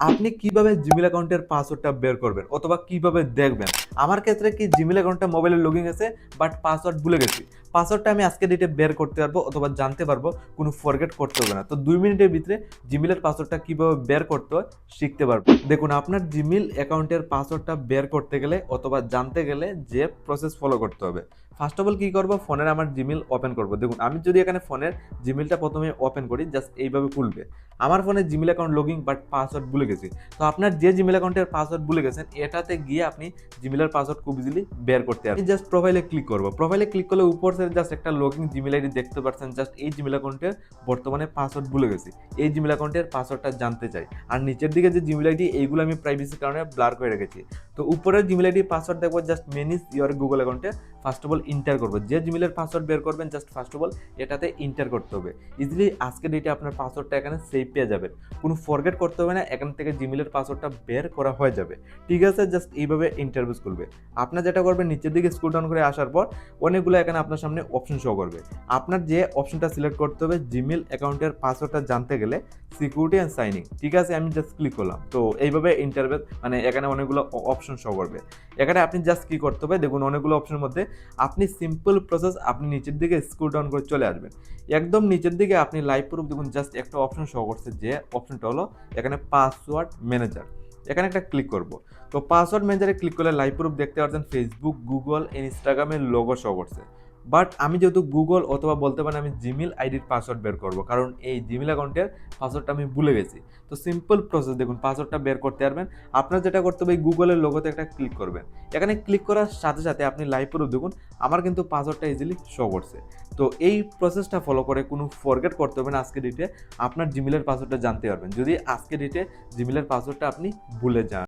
আপনি কিভাবে জিমেইল অ্যাকাউন্টের পাসওয়ার্ডটা বের করবেন অথবা কিভাবে দেখবেন? আমার ক্ষেত্রে কি জিমেইল অ্যাকাউন্টটা মোবাইলে লগইন আছে বাট পাসওয়ার্ড ভুলে গেছি। পাসওয়ার্ডটা আমি আজকের ডেটে বের করতে পারবো অথবা জানতে পারবো, কোনো ফরগেট করতে হবে না। তো ২ মিনিটের ভিতরে জিমেইলের পাসওয়ার্ডটা কিভাবে বের করতে হয় শিখতে পারবো। দেখুন, আপনার জিমেইল অ্যাকাউন্টের পাসওয়ার্ডটা বের করতে গেলে অথবা জানতে গেলে যে প্রসেস ফলো করতে হবে। ফার্স্ট অফ অল কি করব, ফোনের আমার জিমেইল ওপেন করব। দেখুন, আমি যদি এখানে ফোনের জিমেইলটা প্রথমে ওপেন করি, জাস্ট এইভাবে খুলবে। আমার ফোনে Gmail account login but password ভুলে গেছি। তো আপনার যে জিমেইল অ্যাকাউন্টের পাসওয়ার্ড ভুলে গেছেন, এটাতে গিয়ে আপনি জিমেইলের পাসওয়ার্ড খুব ইজিলি বের করতে পারবেন। জাস্ট প্রোফাইলে ক্লিক করব। প্রোফাইলে ক্লিক করলে উপর থেকে জাস্ট একটা লগইন জিমেইল আইডি দেখতে পাচ্ছেন। জাস্ট এই জিমেইল অ্যাকাউন্টের বর্তমানে পাসওয়ার্ড ভুলে গেছি, এই জিমেইল অ্যাকাউন্টের পাসওয়ার্ডটা জানতে চাই। আর নিচের দিকে যে জিমেইল আইডি, এইগুলো আমি প্রাইভেসির কারণে ব্লার করে রেখেছি। তো উপরের জিমেইল আইডি পাসওয়ার্ড দেখবো, জাস্ট ম্যানেজ ইওর গুগল অ্যাকাউন্টে ফার্স্ট অফ অল ইন্টার করবো। যে জিমেইলের পাসওয়ার্ড বের করবেন, জাস্ট ফার্স্ট অফ অল এটাতে ইন্টার করতে হবে। ইজিলি আজকের ডেটে আপনার পাসওয়ার্ডটা এখানে সেভ পেয়ে যাবেন, কোনো ফরগেট করতে হবে না। এখান থেকে জিমেইলের পাসওয়ার্ডটা বের করা হয়ে যাবে। ঠিক আছে, জাস্ট এইভাবে ইন্টারভিউস করবে। আপনার যেটা করবেন, নিচের দিকে স্ক্রল ডাউন করে আসার পর অনেকগুলো এখানে আপনার সামনে অপশন শো করবে। আপনার যে অপশনটা সিলেক্ট করতে হবে জিমেইল অ্যাকাউন্টের পাসওয়ার্ডটা জানতে গেলে সিকিউরিটি অ্যান্ড সাইনিং। ঠিক আছে, আমি জাস্ট ক্লিক করলাম। তো এইভাবে ইন্টারভিউ মানে এখানে অনেকগুলো অপশন শো করবে। এখানে আপনি জাস্ট কি করতে হবে, দেখুন অনেকগুলো অপশনের মধ্যে আপনি সিম্পল প্রসেস, আপনি নিচের দিকে স্ক্রল ডাউন করে চলে আসবেন। একদম নিচের দিকে আপনি লাইভ প্রুফ দেখুন, জাস্ট একটা অপশন শো করছে, যে অপশনটা হলো এখানে পাসওয়ার্ড ম্যানেজার। এখানে একটা ক্লিক করব। তো পাসওয়ার্ড ম্যানেজারে ক্লিক করলে লাইভ প্রুফ দেখতে পাচ্ছেন ফেসবুক, গুগল, ইনস্টাগ্রামের লোগো শো করছে। বাট আমি যেহেতু গুগল অথবা বলতে পারেন আমি জিমেইল আইডির পাসওয়ার্ড বের করব, কারণ এই জিমেইল অ্যাকাউন্টের পাসওয়ার্ডটা আমি ভুলে গেছি। তো সিম্পল প্রসেস, দেখুন পাসওয়ার্ডটা বের করতে পারবেন। আপনার যেটা করতে হবে, গুগলের লোগোতে একটা ক্লিক করবেন। এখানে ক্লিক করার সাথে সাথে আপনি লাইভ প্রুফ দেখুন আমার কিন্তু পাসওয়ার্ডটা ইজিলি শো করছে। তো এই প্রসেসটা ফলো করে কোনো ফরগেট করতে হবে না। আজকে ডেটে আপনার জিমেইলের পাসওয়ার্ডটা জানতে পারবেন, যদি আজকে ডেটে জিমেইলের পাসওয়ার্ডটা আপনি ভুলে যান।